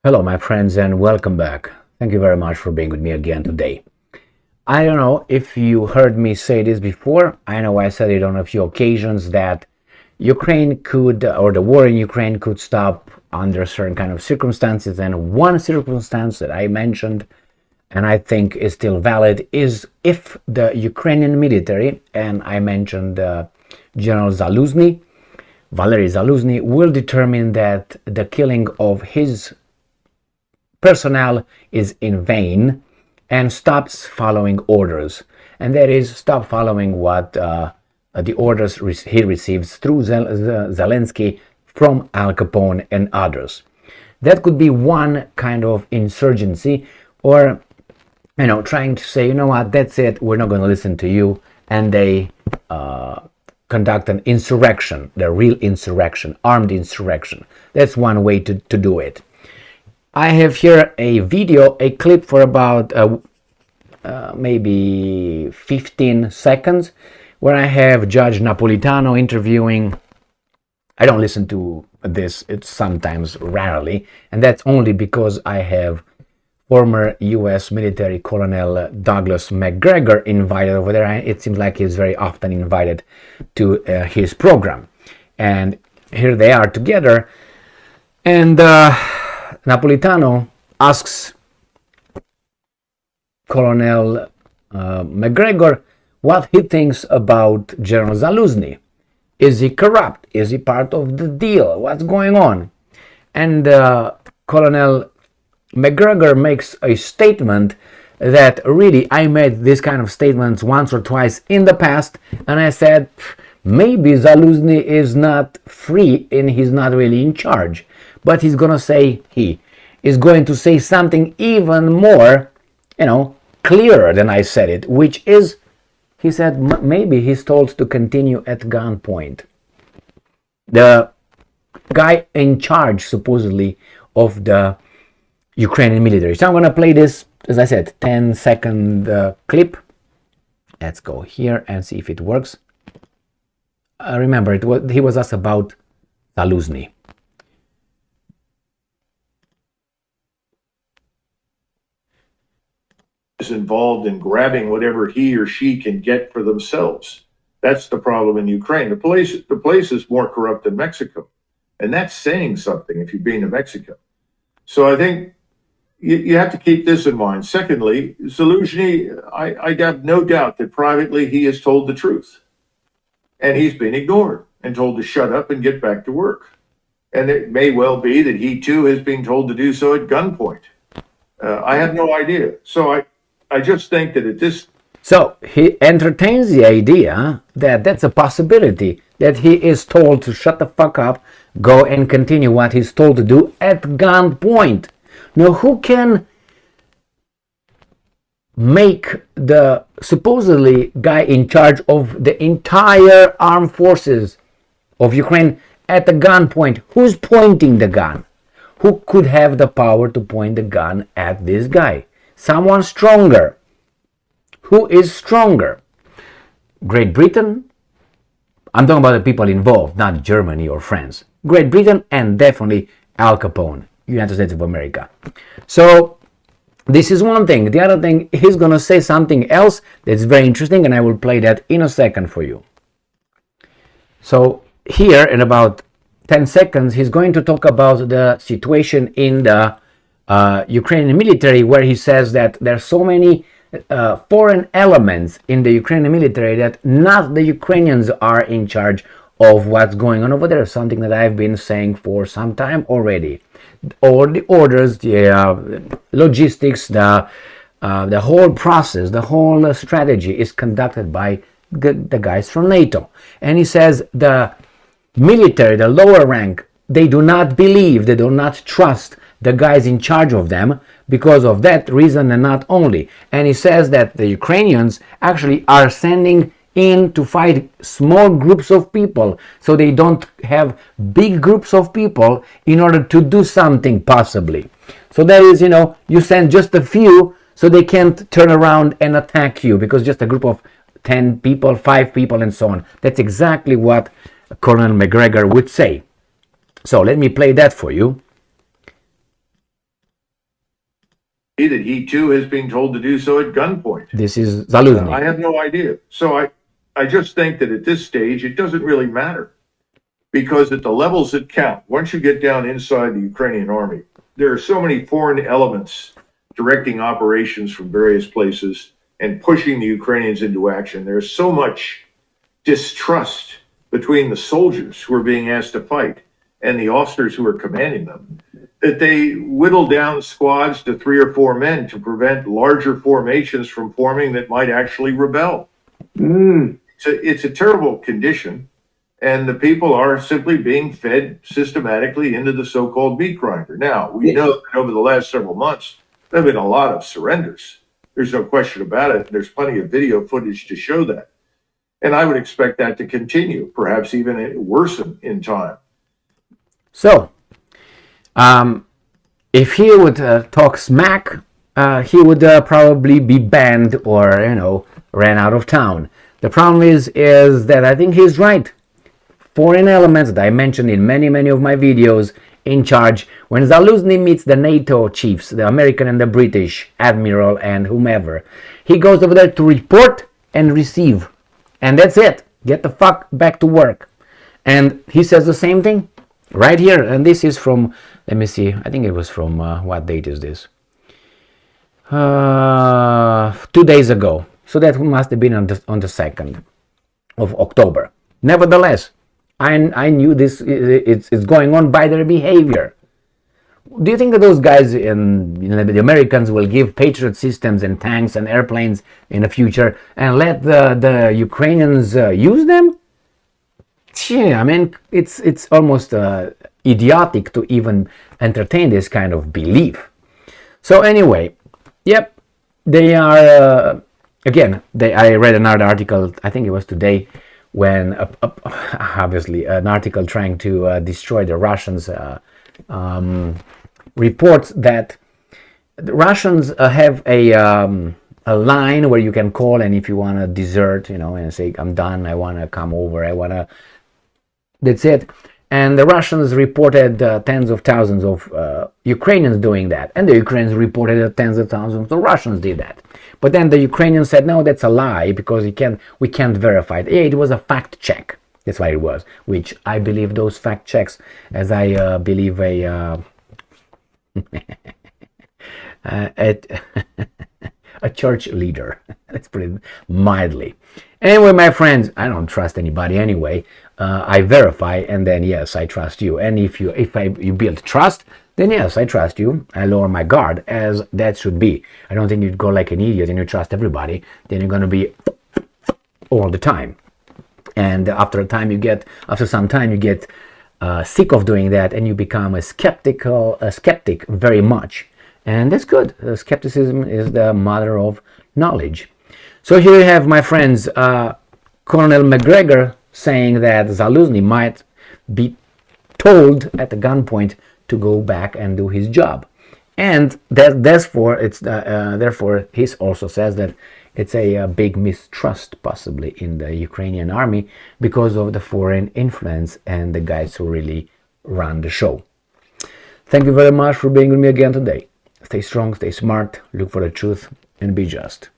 Hello, my friends, and welcome back. Thank you very much for being with me again today. I don't know if you heard me say this before. I know I said it on a few occasions that Ukraine could, or the war in Ukraine could stop under certain kind of circumstances. And one circumstance that I mentioned, and I think is still valid, is if the Ukrainian military, and I mentioned General Zaluzhny, Valery Zaluzhny, will determine that the killing of his personnel is in vain and stops following orders, and that is stop following what the orders he receives through Zelensky from Al Capone and others. That could be one kind of insurgency, or trying to say, you know what, that's it, we're not going to listen to you, and they conduct an insurrection, the real insurrection, armed insurrection. That's one way to do it. I have here a clip for about maybe 15 seconds, where I have Judge Napolitano interviewing. I don't listen to this, it's sometimes rarely, and that's only because I have former US military Colonel Douglas McGregor invited over there. It seems like he's very often invited to his program, and here they are together, and Napolitano asks Colonel McGregor what he thinks about General Zaluzhny. Is he corrupt? Is he part of the deal? What's going on? And Colonel McGregor makes a statement that really, I made this kind of statements once or twice in the past, and I said maybe Zaluzhny is not free and he's not really in charge. But he's going to say something even more, clearer than I said it, which is, he said maybe he's told to continue at gunpoint. The guy in charge, supposedly, of the Ukrainian military. So I'm going to play this, as I said, 10-second clip. Let's go here and see if it works. Remember, he was asked about Zaluzhny. Is involved in grabbing whatever he or she can get for themselves. That's the problem in Ukraine. The place is more corrupt than Mexico, and that's saying something if you've been to Mexico. So I think you have to keep this in mind. Secondly, Zaluzhny, I have no doubt that privately he is told the truth, and he's been ignored and told to shut up and get back to work. And it may well be that he too has been told to do so at gunpoint. I have no idea. So I just think that at this... So he entertains the idea that that's a possibility, that he is told to shut the fuck up, go and continue what he's told to do at gunpoint. Now, who can make the supposedly guy in charge of the entire armed forces of Ukraine at the gunpoint? Who's pointing the gun? Who could have the power to point the gun at this guy? Someone stronger. Who is stronger? Great Britain? I'm talking about the people involved, not Germany or France. Great Britain and definitely Al Capone, United States of America. So this is one thing. The other thing, he's going to say something else that's very interesting, and I will play that in a second for you. So here in about 10 seconds, he's going to talk about the situation in the Ukrainian military, where he says that there are so many foreign elements in the Ukrainian military that not the Ukrainians are in charge of what's going on over there. Something that I've been saying for some time already. All the orders, the logistics, the whole process, the whole strategy is conducted by the guys from NATO. And he says the military, the lower rank, they do not believe, they do not trust the guys in charge of them because of that reason, and not only. And he says that the Ukrainians actually are sending in to fight small groups of people, so they don't have big groups of people in order to do something possibly. So that is, you send just a few so they can't turn around and attack you, because just a group of 10 people, 5 people, and so on. That's exactly what Colonel McGregor would say. So let me play that for you. that he too has been told to do so at gunpoint. This is Zaluzhny. I have no idea. So I just think that at this stage, it doesn't really matter, because at the levels that count, once you get down inside the Ukrainian army, there are so many foreign elements directing operations from various places and pushing the Ukrainians into action. There's so much distrust between the soldiers who are being asked to fight and the officers who are commanding them, that they whittle down squads to 3 or 4 men to prevent larger formations from forming that might actually rebel. So it's a terrible condition, and the people are simply being fed systematically into the so-called meat grinder. Now, we know that over the last several months, there have been a lot of surrenders. There's no question about it. There's plenty of video footage to show that. And I would expect that to continue, perhaps even worsen in time. So, if he would talk smack, he would probably be banned or, ran out of town. The problem is that I think he's right. Foreign elements that I mentioned in many of my videos in charge. When Zaluzhny meets the NATO chiefs, the American and the British admiral and whomever, he goes over there to report and receive. And that's it. Get the fuck back to work. And he says the same thing right here. And this is from, let me see, I think it was from, what date is this? 2 days ago. So that must have been on the 2nd of October. Nevertheless, I knew this, it's going on by their behavior. Do you think that those guys in the Americans will give Patriot systems and tanks and airplanes in the future and let the Ukrainians use them? I mean, it's almost idiotic to even entertain this kind of belief. So anyway, yep, they are, I read another article, I think it was today, when obviously an article trying to destroy the Russians reports that the Russians have a line where you can call, and if you want to desert, and say, I'm done, I want to come over, that's it. And the Russians reported tens of thousands of Ukrainians doing that, and the Ukrainians reported that tens of thousands of the Russians did that. But then the Ukrainians said, no, that's a lie, because we can't verify it. Yeah, it was a fact check. That's why it was, which I believe those fact checks, as I believe a church leader. Let's put it mildly. Anyway, my friends, I don't trust anybody anyway. I verify, and then yes, I trust you. And if you build trust, then yes, I trust you. I lower my guard, as that should be. I don't think you'd go like an idiot and you trust everybody. Then you're going to be all the time. And after some time you get sick of doing that, and you become a skeptic very much. And that's good. Skepticism is the mother of knowledge. So here you have, my friends, Colonel McGregor saying that Zaluzhny might be told at the gunpoint to go back and do his job. And therefore he also says that it's a big mistrust possibly in the Ukrainian army because of the foreign influence and the guys who really run the show. Thank you very much for being with me again today. Stay strong, stay smart, look for the truth, and be just.